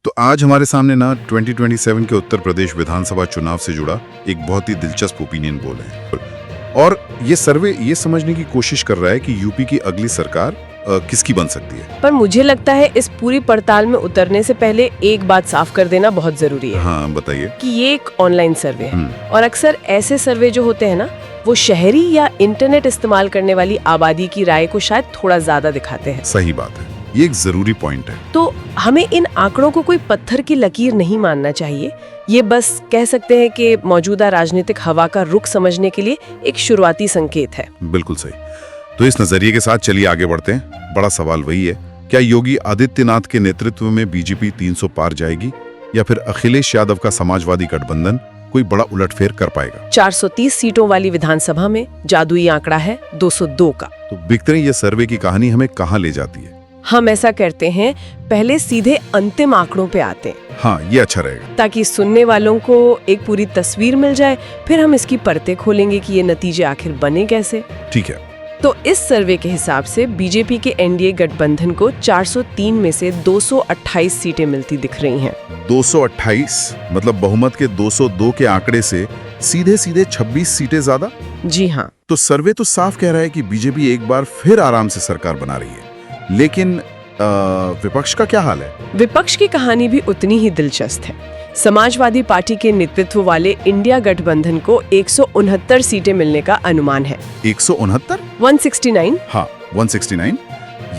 तो आज हमारे सामने ना 2027 के उत्तर प्रदेश विधानसभा चुनाव से जुड़ा एक बहुत ही दिलचस्प ओपिनियन पोल है और ये सर्वे ये समझने की कोशिश कर रहा है कि यूपी की अगली सरकार किसकी बन सकती है। पर मुझे लगता है इस पूरी पड़ताल में उतरने से पहले एक बात साफ कर देना बहुत जरूरी है। हाँ बताइए। कि ये एक ऑनलाइन सर्वे है और अक्सर ऐसे सर्वे जो होते हैं ना वो शहरी या इंटरनेट इस्तेमाल करने वाली आबादी की राय को शायद थोड़ा ज्यादा दिखाते हैं। सही बात है, ये एक जरूरी पॉइंट है। तो हमें इन आंकड़ों को कोई पत्थर की लकीर नहीं मानना चाहिए। ये बस कह सकते हैं कि मौजूदा राजनीतिक हवा का रुख समझने के लिए एक शुरुआती संकेत है। बिल्कुल सही। तो इस नजरिए के साथ चलिए आगे बढ़ते हैं। बड़ा सवाल वही है, क्या योगी आदित्यनाथ के नेतृत्व में बीजेपी 300 पार जाएगी या फिर अखिलेश यादव का समाजवादी गठबंधन कोई बड़ा उलटफेर कर पाएगा। 430 सीटों वाली विधानसभा में जादुई आंकड़ा है 202 का। तो बिखरे ये सर्वे की कहानी हमें कहाँ ले जाती है? हम ऐसा करते हैं, पहले सीधे अंतिम आंकड़ों पे आते हैं। हाँ ये अच्छा रहेगा, ताकि सुनने वालों को एक पूरी तस्वीर मिल जाए। फिर हम इसकी परतें खोलेंगे कि ये नतीजे आखिर बने कैसे। ठीक है। तो इस सर्वे के हिसाब से बीजेपी के एनडीए गठबंधन को 403 में से 228 सीटें मिलती दिख रही हैं। 228 मतलब बहुमत के 202 के आंकड़े से सीधे 26 सीटें ज्यादा। जी हाँ। तो सर्वे तो साफ कह रहा है कि बीजेपी एक बार फिर आराम से सरकार बना रही है। लेकिन विपक्ष का क्या हाल है? विपक्ष की कहानी भी उतनी ही दिलचस्प है। समाजवादी पार्टी के नेतृत्व वाले इंडिया गठबंधन को 169 सीटें मिलने का अनुमान है। 169? 169? हाँ 169।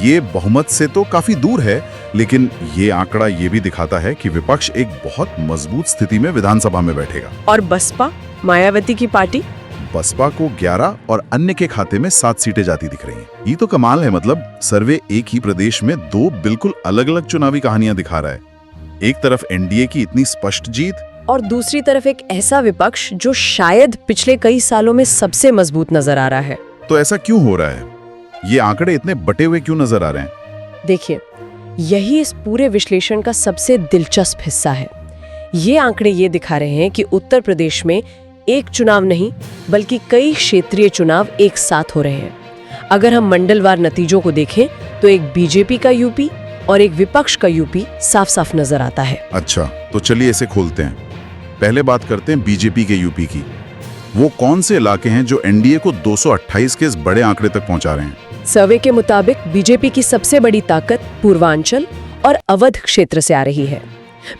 ये बहुमत से तो काफी दूर है, लेकिन ये आंकड़ा ये भी दिखाता है कि विपक्ष एक बहुत मजबूत स्थिति में विधानसभा में बैठेगा। और बसपा, मायावती की पार्टी? बसपा को 11 और अन्य के खाते में 7 सीटें जाती दिख रही हैं। ये तो कमाल है। मतलब सर्वे एक ही प्रदेश में दो बिल्कुल अलग अलग चुनावी कहानियां दिखा रहा है। एक तरफ एनडीए की इतनी स्पष्ट जीत और दूसरी तरफ एक ऐसा विपक्ष जो शायद पिछले कई सालों में सबसे मजबूत नजर आ रहा है। तो ऐसा क्यों हो रहा है? ये आंकड़े इतने बटे हुए क्यों नजर आ रहे हैं? देखिए, यही इस पूरे विश्लेषण का सबसे दिलचस्प हिस्सा है। ये आंकड़े ये दिखा रहे हैं कि उत्तर प्रदेश में एक चुनाव नहीं बल्कि कई क्षेत्रीय चुनाव एक साथ हो रहे हैं। अगर हम मंडलवार नतीजों को देखें तो एक बीजेपी का यूपी और एक विपक्ष का यूपी साफ साफ नजर आता है। अच्छा, तो चलिए इसे खोलते हैं। पहले बात करते हैं बीजेपी के यूपी की। वो कौन से इलाके हैं जो एनडीए को 228 के इस बड़े आंकड़े तक पहुंचा रहे हैं? सर्वे के मुताबिक बीजेपी की सबसे बड़ी ताकत पूर्वांचल और अवध क्षेत्र से आ रही है।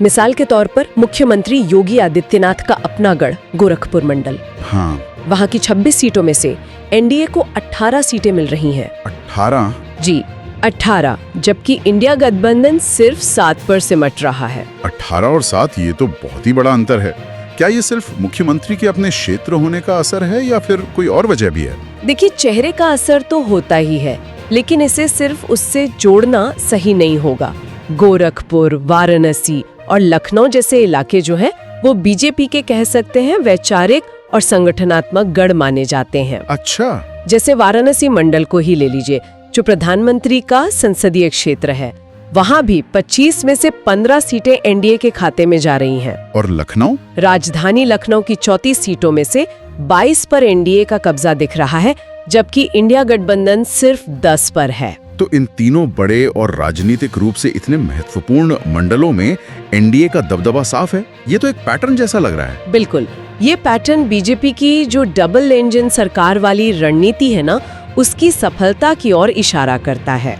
मिसाल के तौर पर मुख्यमंत्री योगी आदित्यनाथ का अपना गढ़ गोरखपुर मंडल। हाँ। वहाँ की 26 सीटों में से एनडीए को 18 सीटें मिल रही हैं। 18? जी 18, जबकि इंडिया गठबंधन सिर्फ 7 पर सिमट रहा है। 18 और 7, ये तो बहुत ही बड़ा अंतर है। क्या ये सिर्फ मुख्यमंत्री के अपने क्षेत्र होने का असर है या फिर कोई और वजह भी है? देखिए, चेहरे का असर तो होता ही है, लेकिन इसे सिर्फ उससे जोड़ना सही नहीं होगा। गोरखपुर, वाराणसी और लखनऊ जैसे इलाके जो हैं, वो बीजेपी के कह सकते हैं वैचारिक और संगठनात्मक गढ़ माने जाते हैं। अच्छा। जैसे वाराणसी मंडल को ही ले लीजिए, जो प्रधानमंत्री का संसदीय क्षेत्र है। वहाँ भी 25 में से 15 सीटें एनडीए के खाते में जा रही हैं। और लखनऊ? राजधानी लखनऊ की 34 सीटों में से 22 पर एनडीए का कब्जा दिख रहा है, जबकि इंडिया गठबंधन सिर्फ 10 पर है। तो इन तीनों बड़े और राजनीतिक रूप से इतने महत्वपूर्ण मंडलों में एनडीए का दबदबा साफ है। ये तो एक पैटर्न जैसा लग रहा है। बिल्कुल, ये पैटर्न बीजेपी की जो डबल इंजन सरकार वाली रणनीति है ना, उसकी सफलता की ओर इशारा करता है।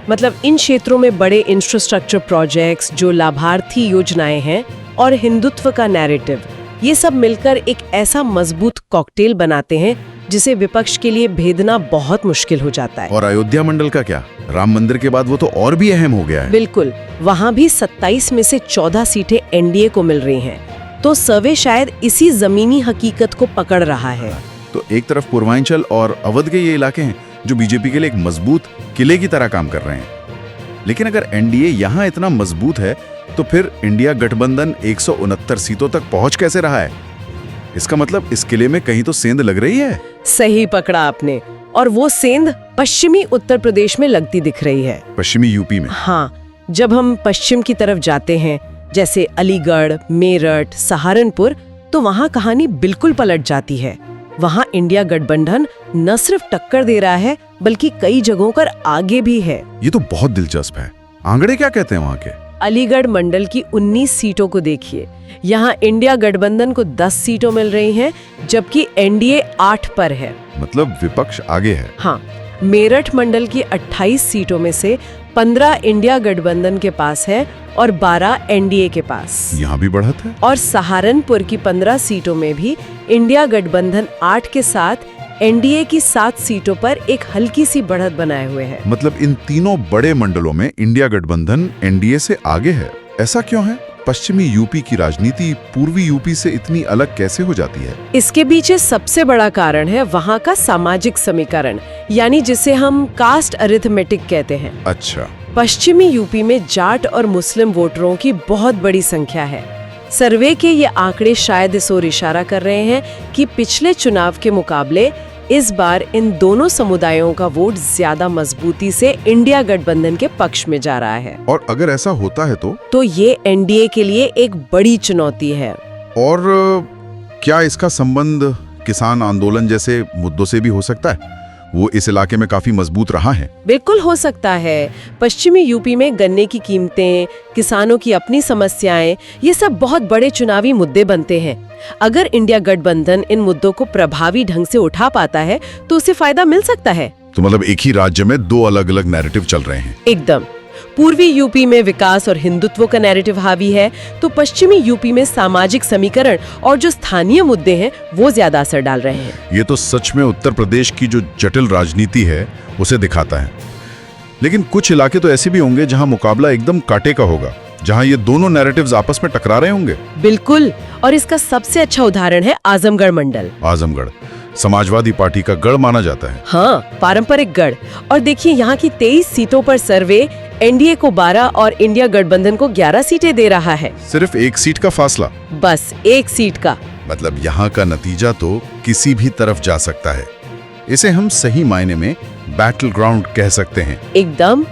मतलब इन क्षेत्रों में बड़े इंफ्रास्ट्रक्चर प्रोजेक्ट्स, जो लाभार्थी योजनाएं हैं और हिंदुत्व का नैरेटिव, ये सब मिलकर एक ऐसा मजबूत कॉकटेल बनाते हैं जिसे विपक्ष के लिए भेदना बहुत मुश्किल हो जाता है। और अयोध्या मंडल का क्या? राम मंदिर के बाद वो तो और भी अहम हो गया है। बिल्कुल, वहाँ भी 27 में से 14 सीटें एनडीए को मिल रही हैं। तो सर्वे शायद इसी जमीनी हकीकत को पकड़ रहा है। तो एक तरफ पूर्वांचल और अवध के ये इलाके हैं जो बीजेपी के लिए एक मजबूत किले की तरह काम कर रहे हैं। लेकिन अगर एनडीए यहाँ इतना मजबूत है तो फिर इंडिया गठबंधन 169 सीटों तक पहुंच कैसे रहा है? इसका मतलब इस किले में कहीं तो सेंध लग रही है। सही पकड़ा आपने। और वो सेंध पश्चिमी उत्तर प्रदेश में लगती दिख रही है। पश्चिमी यूपी में? हाँ, जब हम पश्चिम की तरफ जाते हैं, जैसे अलीगढ़, मेरठ, सहारनपुर, तो वहाँ कहानी बिल्कुल पलट जाती है। वहाँ इंडिया गठबंधन न सिर्फ टक्कर दे रहा है बल्कि कई जगहों पर आगे भी है। ये तो बहुत दिलचस्प है। आंकड़े क्या कहते हैं वहाँ के? अलीगढ़ मंडल की 19 सीटों को देखिए। यहाँ इंडिया गठबंधन को 10 सीटों मिल रही हैं, जबकि एनडीए 8 पर है। मतलब विपक्ष आगे है। हाँ, मेरठ मंडल की 28 सीटों में से 15 इंडिया गठबंधन के पास है और 12 एनडीए के पास। यहाँ भी बढ़त है। और सहारनपुर की 15 सीटों में भी इंडिया गठबंधन 8 के साथ एनडीए की 7 सीटों पर एक हल्की सी बढ़त बनाए हुए है। मतलब इन तीनों बड़े मंडलों में इंडिया गठबंधन एनडीए से आगे है। ऐसा क्यों है? पश्चिमी यूपी की राजनीति पूर्वी यूपी से इतनी अलग कैसे हो जाती है? इसके पीछे सबसे बड़ा कारण है वहाँ का सामाजिक समीकरण, यानी जिसे हम कास्ट अरिथमेटिक कहते हैं। अच्छा। पश्चिमी यूपी में जाट और मुस्लिम वोटरों की बहुत बड़ी संख्या है। सर्वे के ये आंकड़े शायद इस ओर इशारा कर रहे हैं कि पिछले चुनाव के मुकाबले इस बार इन दोनों समुदायों का वोट ज्यादा मजबूती से इंडिया गठबंधन के पक्ष में जा रहा है। और अगर ऐसा होता है तो ये एनडीए के लिए एक बड़ी चुनौती है। और क्या इसका संबंध किसान आंदोलन जैसे मुद्दों से भी हो सकता है? वो इस इलाके में काफी मजबूत रहा है। बिल्कुल हो सकता है। पश्चिमी यूपी में गन्ने की कीमतें, किसानों की अपनी समस्याएं, ये सब बहुत बड़े चुनावी मुद्दे बनते हैं। अगर इंडिया गठबंधन इन मुद्दों को प्रभावी ढंग से उठा पाता है तो उसे फायदा मिल सकता है। तो मतलब एक ही राज्य में दो अलग अलग नैरेटिव चल रहे हैं। एकदम। पूर्वी यूपी में विकास और हिंदुत्व का नैरेटिव हावी है, तो पश्चिमी यूपी में सामाजिक समीकरण और जो स्थानीय मुद्दे हैं वो ज्यादा असर डाल रहे हैं। ये तो सच में उत्तर प्रदेश की जो जटिल राजनीति है उसे दिखाता है। लेकिन कुछ इलाके तो ऐसे भी होंगे जहां मुकाबला एकदम कांटे का होगा, जहां ये दोनों नैरेटिव्स आपस में टकरा रहे होंगे। बिल्कुल, और इसका सबसे अच्छा उदाहरण है आजमगढ़ मंडल। आजमगढ़ समाजवादी पार्टी का गढ़ माना जाता है। हाँ, पारंपरिक गढ़। और देखिए यहाँ की 23 सीटों पर सर्वे एनडीए को 12 और इंडिया गठबंधन को 11 सीटें दे रहा है। सिर्फ एक सीट का फासला। बस एक सीट का। मतलब यहाँ का नतीजा तो किसी भी तरफ जा सकता है। इसे हम सही मायने में बैटल ग्राउंड कह सकते हैं। एकदम।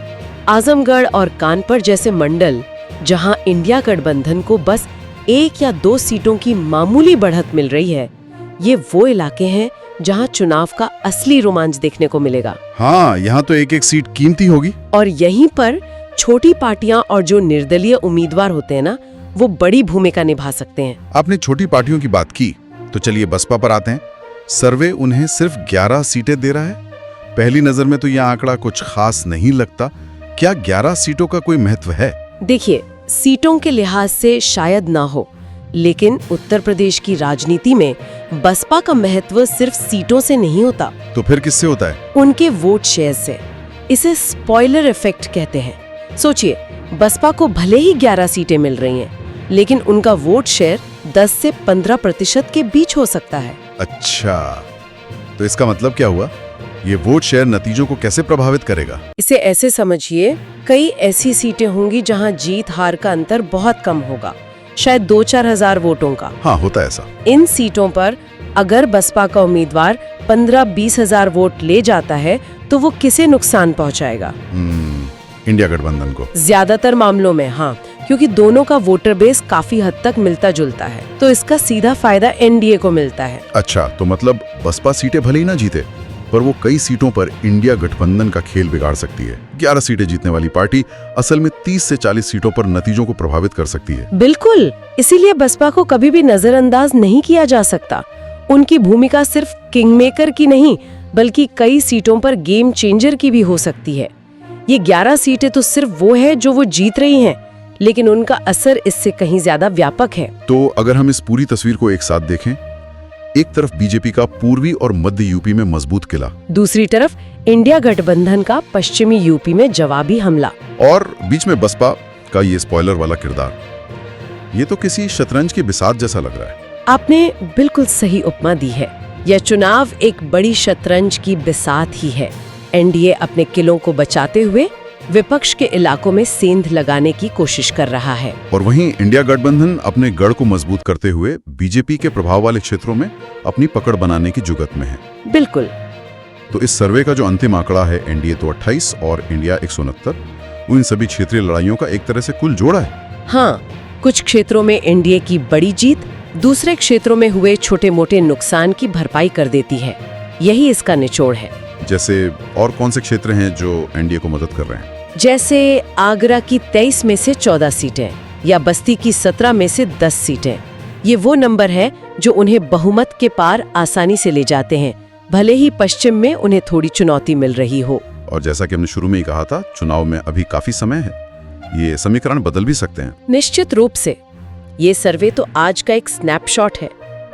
आजमगढ़ और कानपुर जैसे मंडल जहाँ इंडिया गठबंधन को बस 1 या 2 सीटों की मामूली बढ़त मिल रही है, ये वो इलाके हैं जहां चुनाव का असली रोमांच देखने को मिलेगा। हाँ, यहाँ तो एक एक सीट कीमती होगी। और यहीं पर छोटी पार्टियां और जो निर्दलीय उम्मीदवार होते हैं ना, वो बड़ी भूमिका निभा सकते हैं। आपने छोटी पार्टियों की बात की, तो चलिए बसपा पर आते हैं। सर्वे उन्हें सिर्फ 11 सीटें दे रहा है। पहली नजर में तो यह आंकड़ा कुछ खास नहीं लगता। क्या 11 सीटों का कोई महत्व है? देखिए, सीटों के लिहाज से शायद ना हो, लेकिन उत्तर प्रदेश की राजनीति में बसपा का महत्व सिर्फ सीटों से नहीं होता। तो फिर किससे होता है? उनके वोट शेयर से। इसे स्पॉइलर इफेक्ट कहते हैं। सोचिए, बसपा को भले ही 11 सीटें मिल रही हैं, लेकिन उनका वोट शेयर 10 से 15% के बीच हो सकता है। अच्छा, तो इसका मतलब क्या हुआ? ये वोट शेयर नतीजों को कैसे प्रभावित करेगा? इसे ऐसे समझिए, कई ऐसी सीटें होंगी जहां जीत हार का अंतर बहुत कम होगा, शायद 2-4 हजार वोटों का। हाँ, होता है ऐसा। इन सीटों पर अगर बसपा का उम्मीदवार 15-20 हजार वोट ले जाता है तो वो किसे नुकसान पहुंचाएगा? इंडिया गठबंधन को। ज्यादातर मामलों में हाँ, क्योंकि दोनों का वोटर बेस काफी हद तक मिलता जुलता है, तो इसका सीधा फायदा एनडीए को मिलता है। अच्छा, तो मतलब बसपा सीटें भले ही ना जीते, पर वो कई सीटों पर इंडिया गठबंधन का खेल बिगाड़ सकती है। 11 सीटें जीतने वाली पार्टी असल में 30 से 40 सीटों पर नतीजों को प्रभावित कर सकती है। बिल्कुल, इसीलिए बसपा को कभी भी नजरअंदाज नहीं किया जा सकता। उनकी भूमिका सिर्फ किंगमेकर की नहीं, बल्कि कई सीटों पर गेम चेंजर की भी हो सकती है। ये 11 सीटें तो सिर्फ वो है जो वो जीत रही हैं, लेकिन उनका असर इससे कहीं ज्यादा व्यापक है। तो अगर हम इस पूरी तस्वीर को एक साथ देखें, एक तरफ बीजेपी का पूर्वी और मध्य यूपी में मजबूत किला, दूसरी तरफ इंडिया गठबंधन का पश्चिमी यूपी में जवाबी हमला, और बीच में बसपा का ये स्पॉइलर वाला किरदार। ये तो किसी शतरंज की बिसात जैसा लग रहा है। आपने बिल्कुल सही उपमा दी है। यह चुनाव एक बड़ी शतरंज की बिसात ही है। एनडीए अपने किलों को बचाते हुए विपक्ष के इलाकों में सेंध लगाने की कोशिश कर रहा है, और वहीं इंडिया गठबंधन अपने गढ़ को मजबूत करते हुए बीजेपी के प्रभाव वाले क्षेत्रों में अपनी पकड़ बनाने की जुगत में है। बिल्कुल। तो इस सर्वे का जो अंतिम आंकड़ा है, एनडीए तो 28 और इंडिया 169, उन सभी क्षेत्रीय लड़ाइयों का एक तरह से कुल जोड़ा है। हाँ, कुछ क्षेत्रों में एनडीए की बड़ी जीत दूसरे क्षेत्रों में हुए छोटे मोटे नुकसान की भरपाई कर देती है। यही इसका निचोड़ है। जैसे और कौन से क्षेत्र हैं जो एनडीए को मदद कर रहे हैं? जैसे आगरा की 23 में से 14 सीटें या बस्ती की 17 में से 10 सीटें। ये वो नंबर है जो उन्हें बहुमत के पार आसानी से ले जाते हैं, भले ही पश्चिम में उन्हें थोड़ी चुनौती मिल रही हो। और जैसा कि हमने शुरू में ही कहा था, चुनाव में अभी काफी समय है, ये समीकरण बदल भी सकते हैं। निश्चित रूप से। ये सर्वे तो आज का एक स्नैपशॉट है।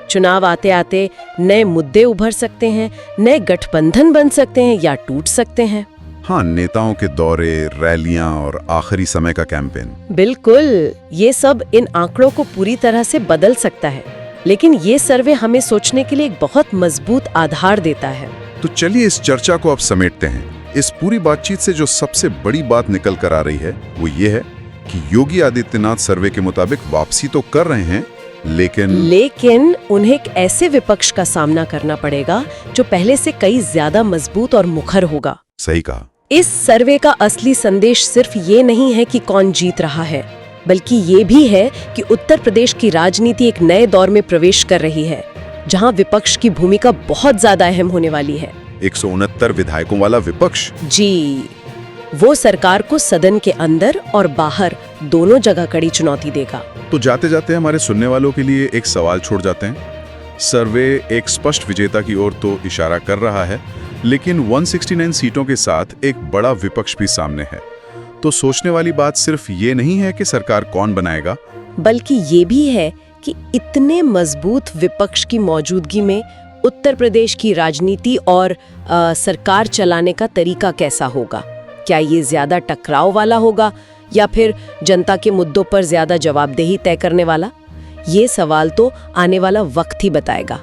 चुनाव आते आते नए मुद्दे उभर सकते हैं, नए गठबंधन बन सकते हैं या टूट सकते हैं। हाँ, नेताओं के दौरे, रैलियां और आखिरी समय का कैंपेन। बिल्कुल, ये सब इन आंकड़ों को पूरी तरह से बदल सकता है, लेकिन ये सर्वे हमें सोचने के लिए एक बहुत मजबूत आधार देता है। तो चलिए इस चर्चा को अब समेटते हैं। इस पूरी बातचीत से जो सबसे बड़ी बात निकल कर आ रही है वो ये है कि योगी आदित्यनाथ सर्वे के मुताबिक वापसी तो कर रहे हैं, लेकिन उन्हें एक ऐसे विपक्ष का सामना करना पड़ेगा जो पहले से कई ज्यादा मजबूत और मुखर होगा। सही कहा। इस सर्वे का असली संदेश सिर्फ ये नहीं है कि कौन जीत रहा है, बल्कि ये भी है कि उत्तर प्रदेश की राजनीति एक नए दौर में प्रवेश कर रही है, जहां विपक्ष की भूमिका बहुत ज्यादा अहम होने वाली है। 169 विधायकों वाला विपक्ष। जी, वो सरकार को सदन के अंदर और बाहर दोनों जगह कड़ी चुनौती देगा। तो जाते जाते हमारे सुनने वालों के लिए एक सवाल छोड़ जाते हैं। सर्वे एक स्पष्ट विजेता की ओर तो इशारा कर रहा है, लेकिन 169 सीटों के साथ एक बड़ा विपक्ष भी सामने है। तो सोचने वाली बात सिर्फ ये नहीं है कि सरकार कौन बनाएगा, बल्कि ये भी है कि इतने मजबूत विपक्ष की मौजूदगी में उत्तर प्रदेश की राजनीति और सरकार चलाने का तरीका कैसा होगा। क्या ये ज्यादा टकराव वाला होगा या फिर जनता के मुद्दों पर ज्यादा जवाबदेही तय करने वाला? ये सवाल तो आने वाला वक्त ही बताएगा।